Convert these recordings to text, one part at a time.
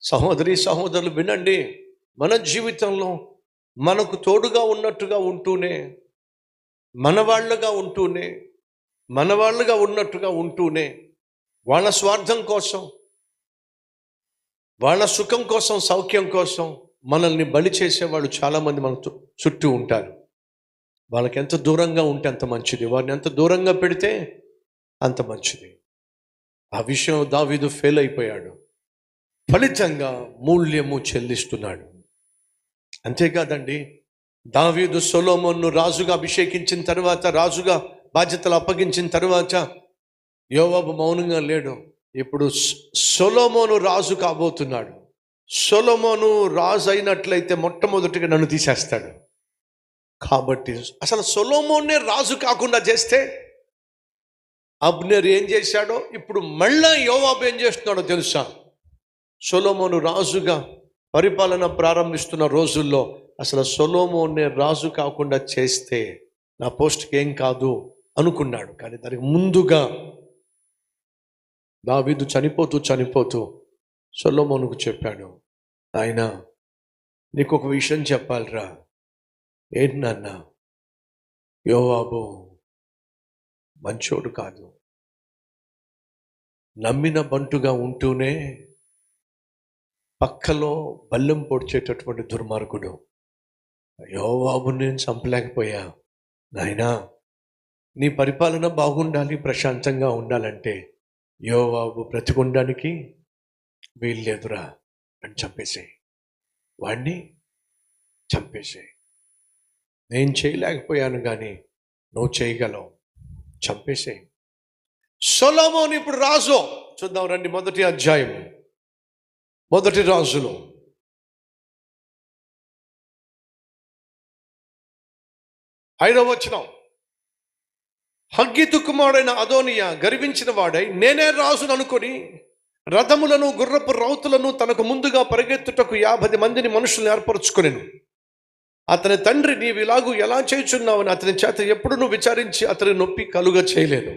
సహోదరి సహోదరులు వినండి. మన జీవితంలో మనకు తోడుగా ఉన్నట్టుగా ఉంటూనే, మనవాళ్ళుగా ఉన్నట్టుగా ఉంటూనే, వాళ్ళ స్వార్థం కోసం, వాళ్ళ సుఖం కోసం, సౌఖ్యం కోసం మనల్ని బలి చేసేవాళ్ళు చాలామంది మన చుట్టూ ఉంటారు. వాళ్ళకి ఎంత దూరంగా ఉంటే అంత మంచిది, వారిని ఎంత దూరంగా పెడితే అంత మంచిది. ఆ విషయం దావీదు ఫెయిల్ అయిపోయాడు. ఫలితంగా మూల్యము చెల్లిస్తున్నాడు. అంతేకాదండి, దావీదు సొలొమోనును రాజుగా అభిషేకించిన తర్వాత, రాజుగా బాధ్యతలు అప్పగించిన తర్వాత యోవాబు మౌనంగా లేడు. ఇప్పుడు సొలొమోను రాజు కాబోతున్నాడు. సొలొమోను రాజు అయినట్లయితే మొట్టమొదటిగా నన్ను తీసేస్తాడు. కాబట్టి అసలు సొలొమోన్నే రాజు కాకుండా చేస్తే అబ్నేర్ ఏం చేశాడో ఇప్పుడు మళ్ళా యోవాబు ఏం చేస్తున్నాడో తెలుసా? సొలొమోను రాజుగా పరిపాలన ప్రారంభిస్తున్న రోజుల్లో అసలు సొలొమోన్నే రాజు కాకుండా చేస్తే నా పోస్ట్కి ఏం కాదు అనుకున్నాడు. కానీ దానికి ముందుగా దావీదు చనిపోతూ సొలొమోనుకు చెప్పాడు, ఆయన నీకు ఒక విషయం చెప్పాలిరా. ఏంటి నాన్న? యోవాబు మంచోడు కాదు, నమ్మిన బంటుగా ఉంటూనే పక్కలో బల్లెం పొడిచేటటువంటి దుర్మార్గుడు. యోవాబుని నేను చంపలేకపోయా. నాయనా, నీ పరిపాలన బాగుండాలి, ప్రశాంతంగా ఉండాలంటే యోవాబు బ్రతికుండానికి వీల్లేదురా అని చంపేసేయి, వాణ్ణి చంపేసేయి. నేను చేయలేకపోయాను కానీ నువ్వు చేయగలవు, చంపేసేయి. సొలొమోను ఇప్పుడు రాజు. చూద్దాం రండి, మొదటి అధ్యాయం, మొదటి రాజులు 5వ వచనం. హగ్గీతు కుమారుడైన అదోనియా గర్వించిన వాడై నేనే రాజును అనుకొని రథములను గుర్రపు రౌతులను తనకు ముందుగా పరిగెత్తుటకు 50 మందిని మనుషులను ఏర్పరచుకొనెను. అతని తండ్రి నీవు ఇలాగూ ఎలా చేయుచున్నావని అతని చేత ఎప్పుడూ విచారించి అతని నొప్పి కలుగ చేయలేదు.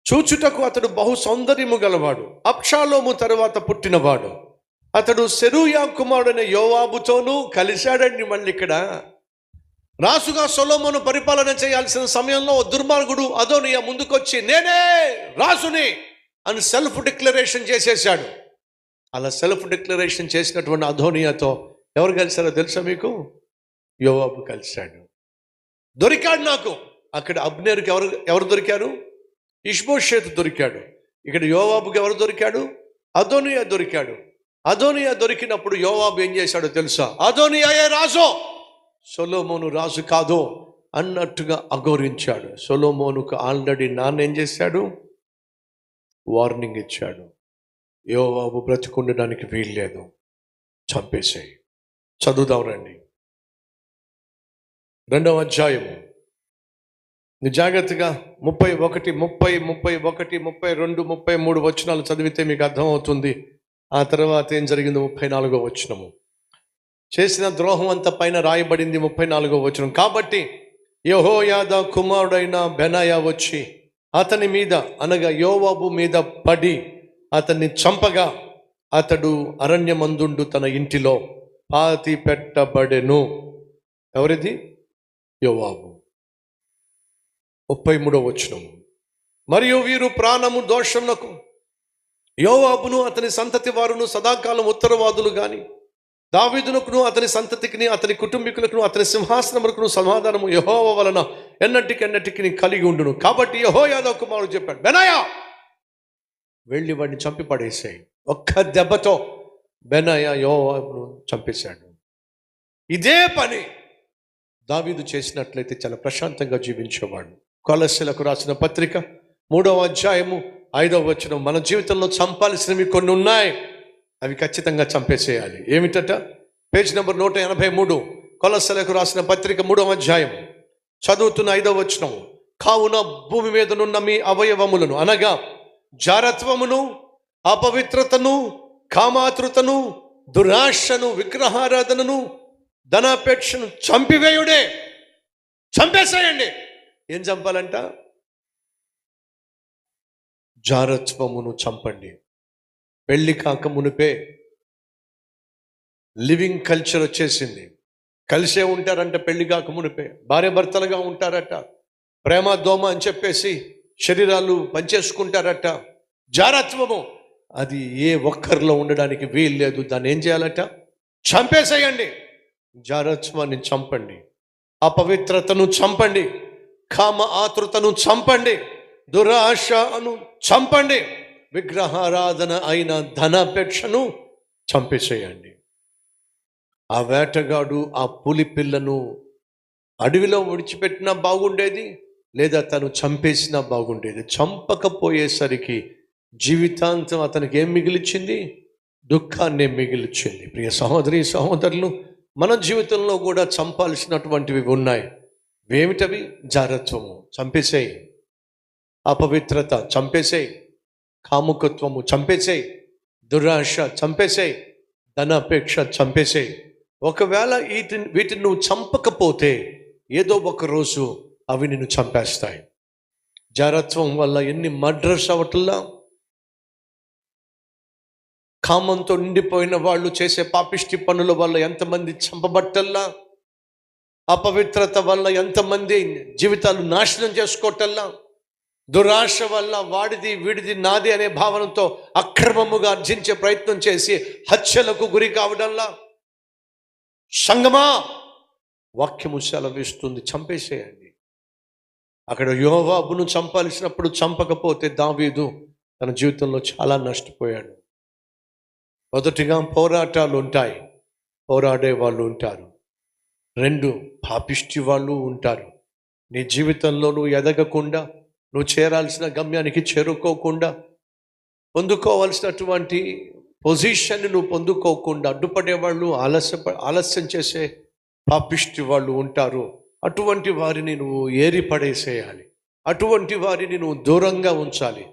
చూచుటకు అతడు బహు సౌందర్యము గలవాడు, అబ్షాలోము తరువాత పుట్టినవాడు. అతడు సెరూయా కుమారుడైన యోవాబుతోనూ కలిశాడండి. మళ్ళీ ఇక్కడ రాజుగా సొలొమోను పరిపాలన చేయాల్సిన సమయంలో దుర్మార్గుడు అదోనియా ముందుకొచ్చి నేనే రాజుని అని సెల్ఫ్ డిక్లరేషన్ చేసేసాడు. అలా సెల్ఫ్ డిక్లరేషన్ చేసినటువంటి అదోనియాతో ఎవరు కలిశారో తెలుసా మీకు? యోవాబు కలిశాడు. దొరికాడు నాకు. అక్కడ అబ్నేరుకి ఎవరు దొరికారు? ఇష్బోషేతు దొరికాడు. ఇక్కడ యోవాబుకి ఎవరు దొరికాడు? అదోనియా దొరికాడు. అదోనియా దొరికినప్పుడు యోవాబు ఏం చేశాడో తెలుసా? అదోనియాయే రాజు, సొలొమోను రాజు కాదు అన్నట్టుగా అఘోరించాడు. సొలొమోనుకు ఆల్రెడీ నాన్న ఏం చేశాడు? వార్నింగ్ ఇచ్చాడు. యోవాబు బ్రతికుండడానికి వీల్లేదు, చంపేసేయి. చదువుదాం రండి, 2వ అధ్యాయము. జాగ్రత్తగా 31, 30, 32, 33 వచనాలు చదివితే మీకు అర్థమవుతుంది. ఆ తర్వాత ఏం జరిగిందో 34వ వచనము. చేసిన ద్రోహం అంతా పైన రాయబడింది 34వ వచనం. కాబట్టి యెహోయాదా కుమారుడైన బెనాయా వచ్చి అతని మీద, అనగా యోవాబు మీద పడి అతన్ని చంపగా అతడు అరణ్యమందుండు తన ఇంటిలో పాతి పెట్టబడెను. ఎవరిది? యోవాబు. 33వ వచనం. మరియు వీరు ప్రాణము దోషమునకు యోవాబును అతని సంతతి వారును సదాకాలం ఉత్తరవాదులు గాని దావీదునకును అతని సంతతికిని అతని కుటుంబీకులకును అతని సింహాసనములకును సమాధానము యెహోవా వలన ఎన్నటికి కలిగి ఉండును. కాబట్టి యెహోయాదా కుమారుడు చెప్పాడు, బెనాయా వెళ్ళి వాడిని చంపి పడేసాయి. ఒక్క దెబ్బతో బెనాయా యోవాబును చంపేశాడు. ఇదే పని దావీదు చేసినట్లయితే చాలా ప్రశాంతంగా జీవించేవాడు. కొలస్సీలకు రాసిన పత్రిక 3వ అధ్యాయము 5వ వచనం. మన జీవితంలో చంపాల్సినవి కొన్ని ఉన్నాయి, అవి ఖచ్చితంగా చంపేసేయాలి. ఏమిటట? పేజ్ నెంబర్ 183, కొలస్సీలకు రాసిన పత్రిక 3వ అధ్యాయం, చదువుతున్న 5వ వచనం. కావున భూమి మీదనున్న మీ అవయవములను, అనగా జారత్వమును, అపవిత్రతను, కామాతృతను, దురాశను, విగ్రహారాధనను, ధనాపేక్షను చంపివేయుడే. చంపేసేయండి. ఏం చంపాలంట? జారత్వమును చంపండి. పెళ్లి కాక మునిపే లివింగ్ కల్చర్ వచ్చేసింది. కలిసే ఉంటారంట, పెళ్లి కాక మునిపే భార్య భర్తలుగా ఉంటారట, ప్రేమ దోమ అని చెప్పేసి శరీరాలు పనిచేసుకుంటారట. జారత్వము అది ఏ ఒక్కరిలో ఉండడానికి వీలు లేదు. దాన్ని ఏం చేయాలట? చంపేసేయండి. జారత్వాన్ని చంపండి, అపవిత్రతను చంపండి, కామ ఆతృతను చంపండి, దురాశను చంపండి, విగ్రహారాధన అయిన ధనాపేక్షను చంపేసేయండి. ఆ వేటగాడు ఆ పులి పిల్లను అడవిలో విడిచిపెట్టినా బాగుండేది, లేదా తను చంపేసినా బాగుండేది. చంపకపోయేసరికి జీవితాంతం అతనికి ఏం మిగిలిచింది? దుఃఖాన్నే మిగిలిచింది. ప్రియ సహోదరి సహోదరులు, మన జీవితంలో కూడా చంపాల్సినటువంటివి ఉన్నాయి. ఏమిటవి? జారత్వము చంపేసేయి, అపవిత్రత చంపేసేయి, కాముకత్వము చంపేసేయి, దురాశ చంపేసేయి, ధనాపేక్ష చంపేసేయి. ఒకవేళ వీటిని నువ్వు చంపకపోతే ఏదో ఒక రోజు అవి నిన్ను చంపేస్తాయి. జారత్వం వల్ల ఎన్ని మర్డర్స్ అవటల్లా, కామంతో నిండిపోయిన వాళ్ళు చేసే పాపిష్టి పనుల వల్ల ఎంతమంది చంపబట్టల్లా, అపవిత్రత వల్ల ఎంతమంది జీవితాలు నాశనం చేసుకోవటల్లా, దురాశ వల్ల వాడిది వీడిది నాది అనే భావనతో అక్రమముగా అర్జించే ప్రయత్నం చేసి హత్యలకు గురి కావడంలా. సంగమా, వాక్యము సెలవిస్తుంది, చంపేసేయండి. అక్కడ యోవాబును చంపాల్సినప్పుడు చంపకపోతే దావీదు తన జీవితంలో చాలా నష్టపోయాడు. మొదటిగా పోరాటాలు ఉంటాయి, పోరాడే వాళ్ళు ఉంటారు. 2, పాపిష్టి వాళ్ళు ఉంటారు. నీ జీవితంలో నువ్వు ఎదగకుండా, నువ్వు చేరాల్సిన గమ్యానికి చేరుకోకుండా, పొందుకోవాల్సినటువంటి పొజిషన్ని నువ్వు పొందుకోకుండా అడ్డుపడేవాళ్ళు, ఆలస్యం చేసే పాపిష్టి వాళ్ళు ఉంటారు. అటువంటి వారిని నువ్వు ఏరి పడేసేయాలి, అటువంటి వారిని నువ్వు దూరంగా ఉంచాలి.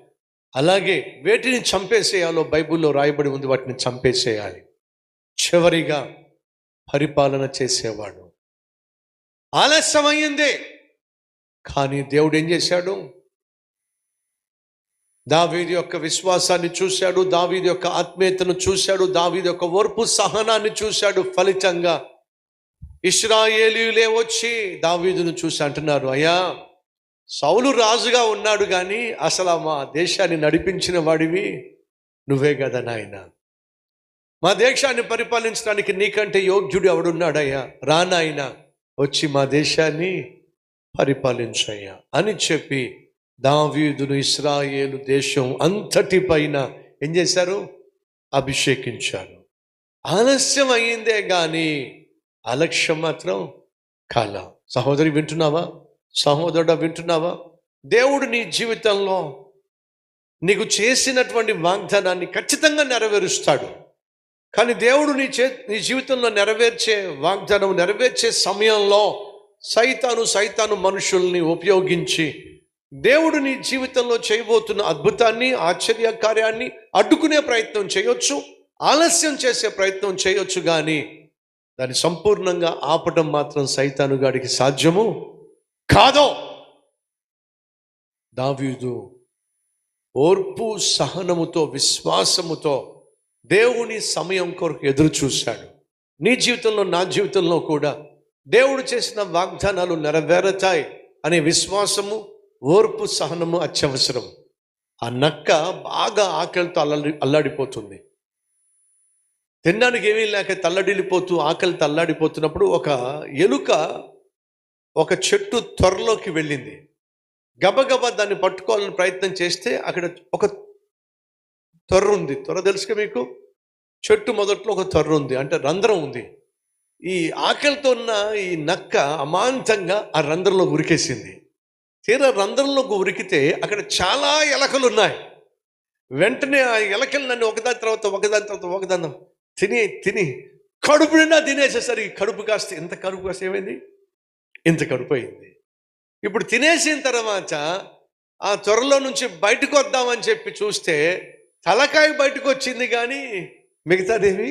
అలాగే వేటిని చంపేసేయాలో బైబిల్లో రాయబడి ఉంది, వాటిని చంపేసేయాలి. చివరిగా పరిపాలన చేసేవాడు. ఆలస్యమైందే కానీ దేవుడు ఏం చేశాడు? దావీదు యొక్క విశ్వాసాన్ని చూశాడు, దావీదు యొక్క ఆత్మీయతను చూశాడు, దావీదు యొక్క ఓర్పు సహనాన్ని చూశాడు. ఫలితంగా ఇశ్రాయేలీయులే వచ్చి దావీదును చూసి అంటున్నారు, అయ్యా, సౌలు రాజుగా ఉన్నాడు కానీ అసలు మా దేశాన్ని నడిపించిన వాడివి నువ్వే కదా నాయన. మా దేశాన్ని పరిపాలించడానికి నీకంటే యోగ్యుడు ఎవడున్నాడయ్యా? రానాయన, వచ్చి మా దేశాన్ని పరిపాలించయ్యా అని చెప్పి దావీదును ఇశ్రాయేలు దేశం అంతటి పైన ఏం చేశారు? అభిషేకించారు. ఆలస్యం అయ్యిందే కానీ అలక్ష్యం మాత్రం కాల. సహోదరి వింటున్నావా? సహోదరుడా వింటున్నావా? దేవుడు నీ జీవితంలో నీకు చేసినటువంటి వాగ్దానాన్ని ఖచ్చితంగా నెరవేరుస్తాడు. కానీ దేవుడు నీ జీవితంలో నెరవేర్చే వాగ్దానం నెరవేర్చే సమయంలో సైతాను మనుషుల్ని ఉపయోగించి దేవుడు నీ జీవితంలో చేయబోతున్న అద్భుతాన్ని, ఆశ్చర్య కార్యాన్ని అడ్డుకునే ప్రయత్నం చేయొచ్చు, ఆలస్యం చేసే ప్రయత్నం చేయొచ్చు. కానీ దాన్ని సంపూర్ణంగా ఆపటం మాత్రం సైతాను గాడికి సాధ్యము కాదు. దావీదు ఓర్పు సహనముతో, విశ్వాసముతో దేవుని సమయం కొరకు ఎదురు చూశాడు. నీ జీవితంలో, నా జీవితంలో కూడా దేవుడు చేసిన వాగ్దానాలు నెరవేరుతాయి అనే విశ్వాసము, ఓర్పు సహనము అత్యవసరం. ఆ నక్క బాగా ఆకలితో అల్లాడిపోతుంది. తినడానికి ఏమీ లేక తల్లడిల్లిపోతూ, ఆకలితో అల్లాడిపోతున్నప్పుడు ఒక ఎలుక ఒక చెట్టు త్వరలోకి వెళ్ళింది. గబగబా దాన్ని పట్టుకోవాలని ప్రయత్నం చేస్తే అక్కడ ఒక త్వర ఉంది. త్వర తెలుసుగా మీకు? చెట్టు మొదట్లో ఒక త్వర ఉంది, అంటే రంధ్రం ఉంది. ఈ ఆకలితో ఉన్న ఈ నక్క అమాంతంగా ఆ రంధ్రంలో ఉరికేసింది. తీరా రంధ్రంలోకి ఉరికితే అక్కడ చాలా ఎలకలు ఉన్నాయి. వెంటనే ఆ ఎలకలు నన్ను ఒకదాని తర్వాత ఒకదాని తిని కడుపు నిండా తినేసేసరికి కడుపు కాస్త ఏమైంది? ఇంత కడుపు అయింది. ఇప్పుడు తినేసిన తర్వాత ఆ త్వరలో నుంచి బయటకు వద్దామని చెప్పి చూస్తే తలకాయ బయటకు వచ్చింది కానీ మిగతాదేమి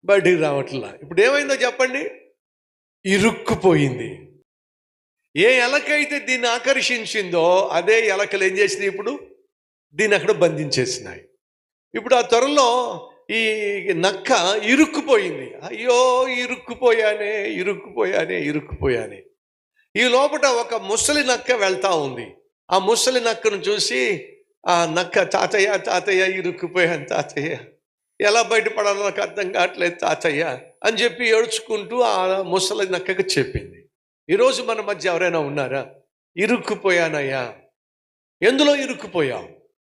బయటికి రావట్లా. ఇప్పుడు ఏమైందో చెప్పండి? ఇరుక్కుపోయింది. ఏ ఎలకైతే దీన్ని ఆకర్షించిందో అదే ఎలకలు ఏం చేసినాయి? ఇప్పుడు దీన్ని అక్కడ బంధించేసినాయి. ఇప్పుడు ఆ త్వరలో ఈ నక్క ఇరుక్కుపోయింది. అయ్యో ఇరుక్కుపోయానే ఇరుక్కుపోయానే ఇరుక్కుపోయానే. ఈ లోపల ఒక ముసలి నక్క వెళ్తా ఉంది. ఆ ముసలి నక్కను చూసి ఆ నక్క, తాతయ్య తాతయ్య ఇరుక్కుపోయాను తాతయ్య, ఎలా బయటపడాలో నాకు అర్థం కావట్లేదు తాతయ్య అని చెప్పి ఏడ్చుకుంటూ ఆ ముసలి నక్కకు చెప్పింది. ఈరోజు మన మధ్య ఎవరైనా ఉన్నారా? ఇరుక్కుపోయానయ్యా. ఎందులో ఇరుక్కుపోయావు?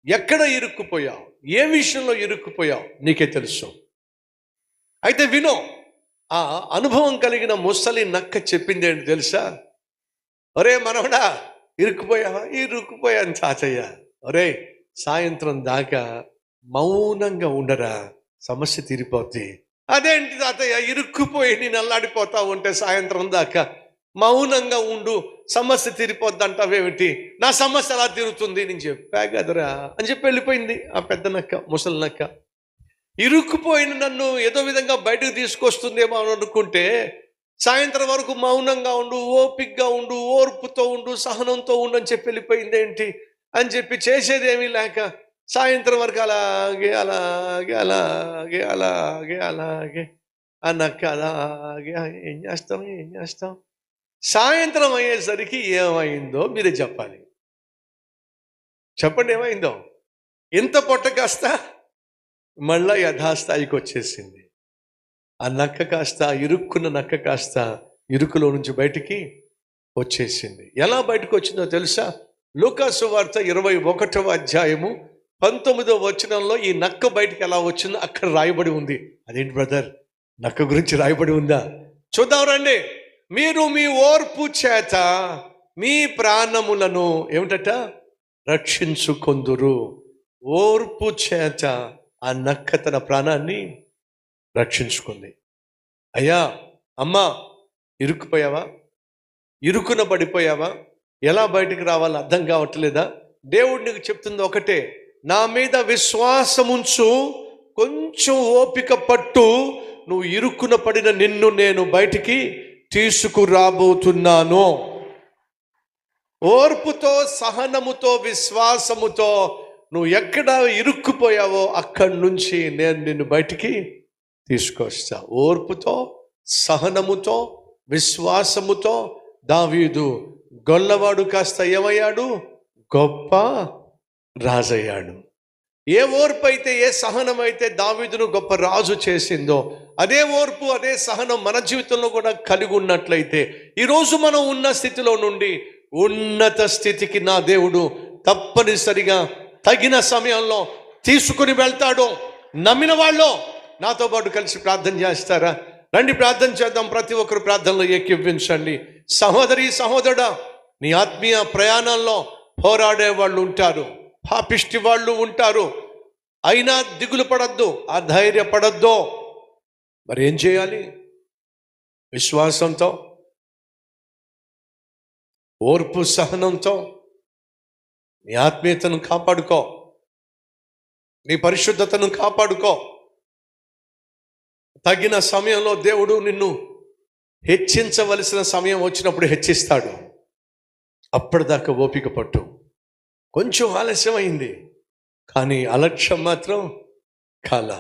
ఎక్కడ ఇరుక్కుపోయావు? ఏ విషయంలో ఇరుక్కుపోయావు? నీకే తెలుసు. అయితే వినో, ఆ అనుభవం కలిగిన ముసలి నక్క చెప్పింది ఏంటి తెలుసా? ఒరే మనవడా, ఇరుక్కుపోయావా? ఇరుక్కుపోయాను తాతయ్య. ఒరే, సాయంత్రం దాకా మౌనంగా ఉండరా, సమస్య తీరిపోద్ది. అదేంటి తాతయ్య, ఇరుక్కుపోయి నేను అల్లాడిపోతా ఉంటే సాయంత్రం దాకా మౌనంగా ఉండు, సమస్య తీరిపోద్ది అంటావేమిటి? నా సమస్య ఎలా తీరుతుంది? నేను చెప్పా కదరా అని చెప్పి వెళ్ళిపోయింది ఆ పెద్ద నక్క, ముసలి నక్క. ఇరుక్కుపోయిన నన్ను ఏదో విధంగా బయటకు తీసుకొస్తుందేమో అని అనుకుంటే, సాయంత్రం వరకు మౌనంగా ఉండు, ఓపికగా ఉండు, ఓర్పుతో ఉండు, సహనంతో ఉండు అని చెప్పి వెళ్ళిపోయింది ఏంటి అని చెప్పి చేసేదేమీ లేక సాయంత్రం వరకు అలాగే అలాగే అలాగే అలాగే అలాగే అన్నక్క అలాగే ఏం చేస్తాం. సాయంత్రం అయ్యేసరికి ఏమైందో మీరే చెప్పాలి. చెప్పండి ఏమైందో? ఎంత పొట్ట కాస్త మళ్ళా యథాస్థాయికి వచ్చేసింది. ఆ నక్క కాస్త, ఇరుక్కున్న నక్క కాస్త ఇరుకులో నుంచి బయటికి వచ్చేసింది. ఎలా బయటకు వచ్చిందో తెలుసా? లూకా సువార్త 21వ అధ్యాయము 19వ వచనంలో ఈ నక్క బయటికి ఎలా వచ్చిందో అక్కడ రాయబడి ఉంది. అదేంటి బ్రదర్, నక్క గురించి రాయబడి ఉందా? చూద్దాం రండి. మీరు మీ ఓర్పు చేత మీ ప్రాణములను ఏమిటట రక్షించుకొందురు. ఓర్పు చేత ఆ నక్క తన ప్రాణాన్ని రక్షించుకుంది. అయ్యా, అమ్మా, ఇరుక్కుపోయావా? ఇరుకున పడిపోయావా? ఎలా బయటికి రావాలో అర్థం కావట్లేదా? దేవుడు నీకు చెప్తుంది ఒకటే, నా మీద విశ్వాసముంచు, కొంచెం ఓపిక పట్టు, నువ్వు ఇరుక్కున పడిన నిన్ను నేను బయటికి తీసుకురాబోతున్నాను. ఓర్పుతో, సహనముతో, విశ్వాసముతో నువ్వు ఎక్కడ ఇరుక్కుపోయావో అక్కడి నుంచి నేను నిన్ను బయటికి తీసుకొస్తా. ఓర్పుతో, సహనముతో, విశ్వాసముతో దావీదు గొల్లవాడు కాస్త ఏమయ్యాడు? గొప్ప రాజయ్యాడు. ఏ ఓర్పు అయితే, ఏ సహనం అయితే దావీదును గొప్ప రాజు చేసిందో, అదే ఓర్పు, అదే సహనం మన జీవితంలో కూడా కలిగి ఉన్నట్లయితే ఈరోజు మనం ఉన్న స్థితిలో నుండి ఉన్నత స్థితికి నా దేవుడు తప్పనిసరిగా తగిన సమయంలో తీసుకుని వెళ్తాడు. నమ్మిన వాళ్ళు నాతో పాటు కలిసి ప్రార్థన చేస్తారా? రండి ప్రార్థన చేద్దాం. ప్రతి ఒక్కరు ప్రార్థనలో ఏకీభవించండి. సహోదరి, సహోదరుడా, నీ ఆత్మీయ ప్రయాణంలో పోరాడే వాళ్ళు ఉంటారు, పాపిష్టి వాళ్ళు ఉంటారు. అయినా దిగులు పడద్దు, అధైర్యపడద్దు. మరి ఏం చేయాలి? విశ్వాసంతో, ఓర్పు సహనంతో నీ ఆత్మీయతను కాపాడుకో, నీ పరిశుద్ధతను కాపాడుకో. తగిన సమయంలో దేవుడు నిన్ను హెచ్చించవలసిన సమయం వచ్చినప్పుడు హెచ్చిస్తాడు. అప్పటిదాకా ఓపిక పట్టు. కొంచెం ఆలస్యం అయింది, కానీ అలక్ష్యం మాత్రం కాల.